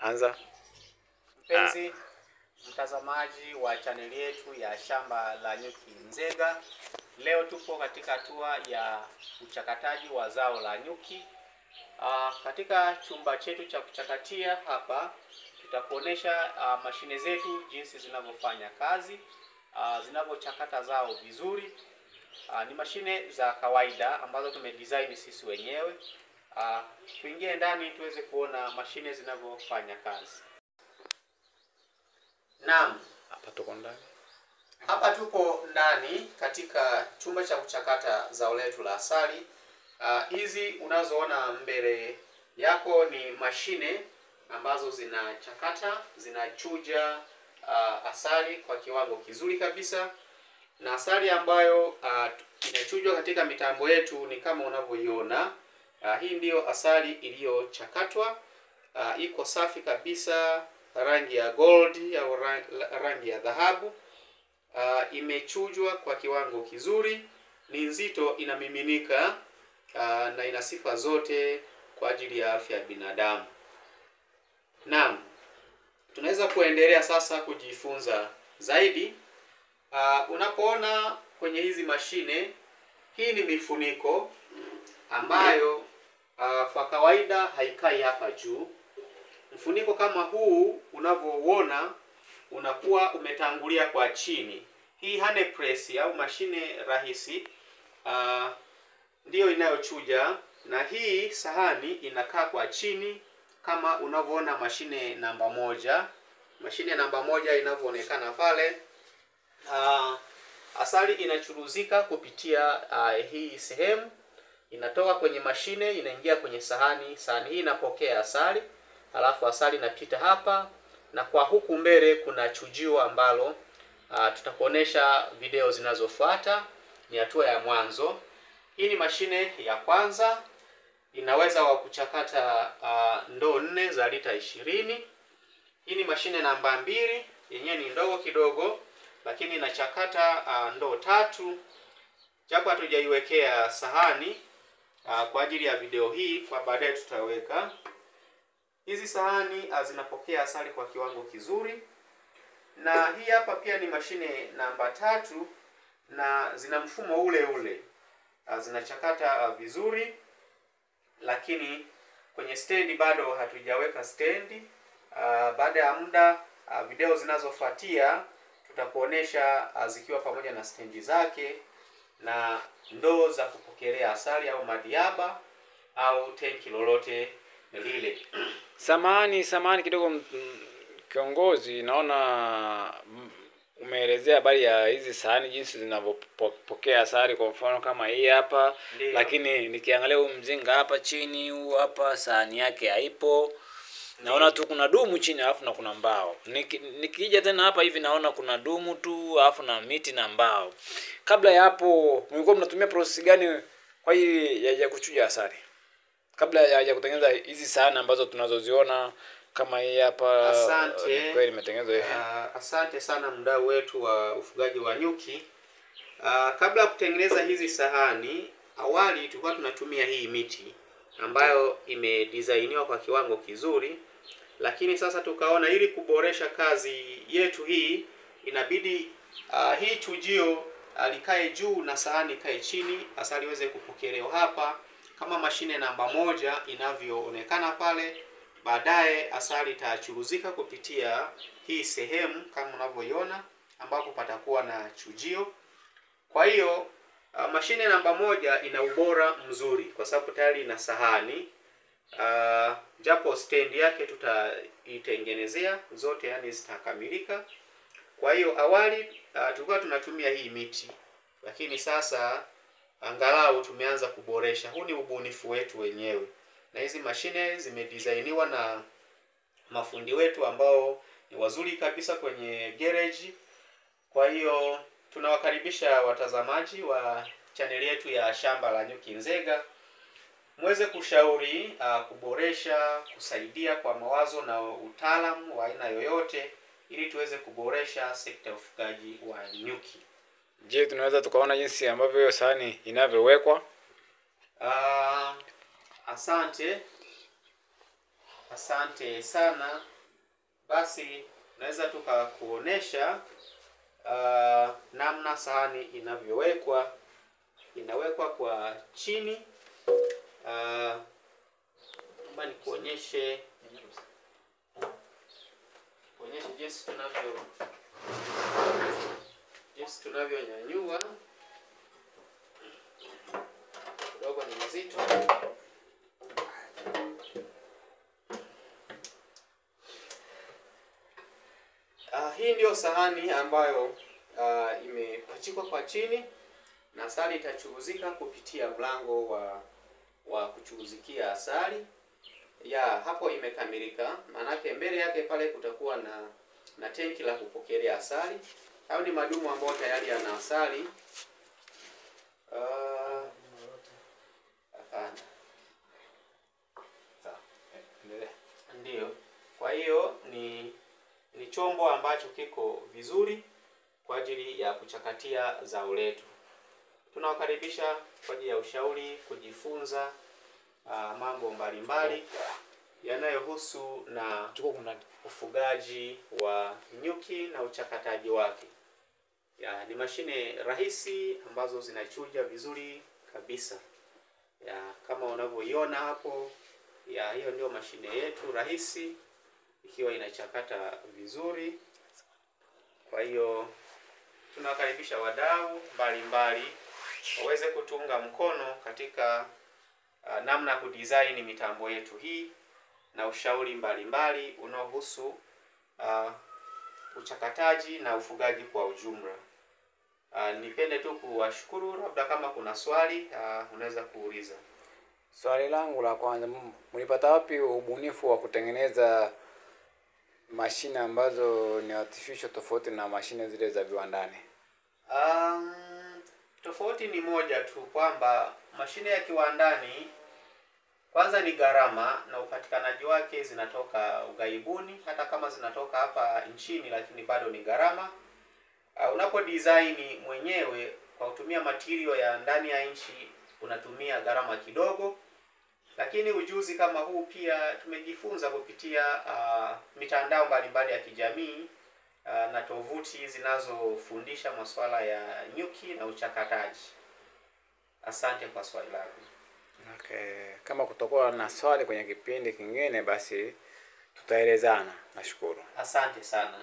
Anza. Mpenzi mtazamaji wa chaneli yetu ya Shamba la Nyuki Nzega, leo tupo katika hatua ya uchakataji wa zao la nyuki. Katika chumba chetu cha kuchakatia hapa tutakuonesha mashine zetu jinsi zinavyofanya kazi, zinavyochakata zao vizuri. Ni mashine za kawaida ambazo tumedesign sisi wenyewe. Tuingie ndani tuweze kuona mashine zinavyofanya kazi. Naam, hapa tupo ndani katika chumba cha kuchakata zao letu la asali. Hizi unazoona mbele yako ni mashine ambazo zinachakata, zinachuja asali kwa kiwango kizuri kabisa. Na asali ambayo inachujwa katika mitambo yetu ni kama unavyoiona. Hii ndiyo asali iliyochakatwa. Iko safi kabisa, rangi ya gold au rangi ya dhahabu. Imechujwa kwa kiwango kizuri, ni nzito, inamiminika na ina sifa zote kwa ajili ya afya ya binadamu. Naam, tunaweza kuendelea sasa kujifunza zaidi. Unapoona kwenye hizi mashine, hii ni mifuniko ambayo kwa kawaida haikai hapa juu. Mfuniko kama huu unavyouona unakuwa umetangulia kwa chini. Hii hand press au mashine rahisi ndiyo inayochuja, na hii sahani inakaa kwa chini kama unavyoona mashine namba moja. Mashine namba moja inavyoonekana pale. Asali inachuruzika kupitia hii sehemu, inatoka kwenye mashine inaingia kwenye sahani. Sahani hii inapokea asali, alafu asali inapita hapa, na kwa huku mbele kuna chujio ambalo tutakuonesha video zinazofuata. Ni hatua ya mwanzo. Hii ni mashine ya kwanza, inaweza kuchakata ndoo 4 za lita 20. Hii ni mashine namba 2, yenyewe ni ndogo kidogo lakini inachakata ndoo 3. Japo hatujaiwekea sahani kwa ajili ya video hii, kwa baadaye tutaweka. Hizi sahani zinapokea asali kwa kiwango kizuri. Na hii hapa pia ni mashine namba 3 na zina mfumo ule ule. Zinachakata vizuri, lakini kwenye stendi bado hatujaweka stendi. Baada ya muda, video zinazofuatia tutakuonesha zikiwa pamoja na stendi zake na ndoo za kupokelea asali au madiaba au tenki lolote lile. Samahani kidogo kiongozi, naona umeelezea habari ya hizi sahani jinsi zinavyopokea asali. Kwa mfano kama hii hapa. Ndiyo. Lakini nikiangalia huu mzinga hapa chini, huu hapa sahani yake haipo. Naona tu kuna dumu chini alafu na kuna mbao. Nikija tena hapa hivi naona kuna dumu tu alafu na miti na mbao. Kabla ya hapo mlikuwa mnatumia process gani kwa hii ya kuchuja asali? Kabla ya kutengeneza hizi sahani ambazo tunazoziona kama hii hapa. Asante. Kweli imetengenezwa. Asante sana mdau wetu wa ufugaji wa nyuki. Kabla ya kutengeneza hizi sahani, awali tulikuwa tunatumia hii miti ambayo imedesigniwa kwa kiwango kizuri, lakini sasa tukaona ili kuboresha kazi yetu hii inabidi hii chujio likae juu na sahani ikae chini, asali iweze kupokelewa hapa kama mashine namba 1 inavyoonekana pale. Baadaye asali itachuruzika kupitia hii sehemu kama unavyoiona, ambapo patakuwa na chujio. Kwa hiyo mashine namba 1 ina ubora mzuri kwa sababu tayari ina sahani. Japo stand yake tutaitengenezea zote, yani zitakamilika. Kwa hiyo awali tulikuwa tunatumia hii miti, lakini sasa angalau tumeanza kuboresha. Huu ni ubunifu wetu wenyewe, na hizi mashine zimedesigniwa na mafundi wetu ambao ni wazuri kabisa kwenye garage. Kwa hiyo tunawakaribisha watazamaji wa chaneli yetu ya Shamba la Nyuki Nzega muweze kushauri, kuboresha, kusaidia kwa mawazo na utaalamu wa aina yoyote ili tuweze kuboresha sekta ya ufugaji wa nyuki. Je, tunaweza tukaona jinsi ambavyo hiyo sahani inavyowekwa? Asante. Asante sana. Basi naweza tukakuonesha namna sahani inavyowekwa. Inawekwa kwa chini. Naomba nikuonyeshe jinsi tunavyonyanyua. Kidogo ni mzito. Hii ndio sahani ambayo imepachikwa kwa chini na asali itachuruzika kupitia mlango wa kuchuruzikia asali. Hapo imekamilika. Maanake mbele yake pale kutakuwa na tenki la kupokelea asali. Hayo ni madumu ambayo tayari yana asali. Ndio. Kwa hiyo ni chombo ambacho kiko vizuri kwa ajili ya kuchakatia zao letu. Tunawakaribisha kwa ajili ya ushauri, kujifunza mambo mbalimbali yanayohusu na ufugaji wa nyuki na uchakataji wake. Ni mashine rahisi ambazo zinachuja vizuri kabisa. Kama unavyoiona hapo, hiyo ndio mashine yetu rahisi ikiwa inachakata vizuri. Kwa hiyo tunawakaribisha wadau mbalimbali waweze kutunga mkono katika namna ya kudesign mitambo yetu hii na ushauri mbalimbali unaohusu uchakataji na ufugaji kwa ujumla. Nipende tu kuwashukuru, labda kama kuna swali unaweza kuuliza. Swali langu la kwanza, mlipata wapi ubunifu wa kutengeneza mashine ambazo ni artificial tofauti na mashine zile za viwandani? Tofauti ni moja tu, kwamba mashine ya kiwandani kwanza ni gharama na upatikanaji wake zinatoka ughaibuni. Hata kama zinatoka hapa nchini, lakini bado ni gharama. Unapo design mwenyewe kwa kutumia material ya ndani ya nchi, unatumia gharama kidogo. Lakini ujuzi kama huu pia tumejifunza kupitia mitandao mbalimbali ya kijamii na tovuti zinazofundisha masuala ya nyuki na uchakataji. Asante kwa swali lako. Okay. Kama kutokuwa na swali kwenye kipindi kingine, basi tutaelezana. Nashukuru. Asante sana.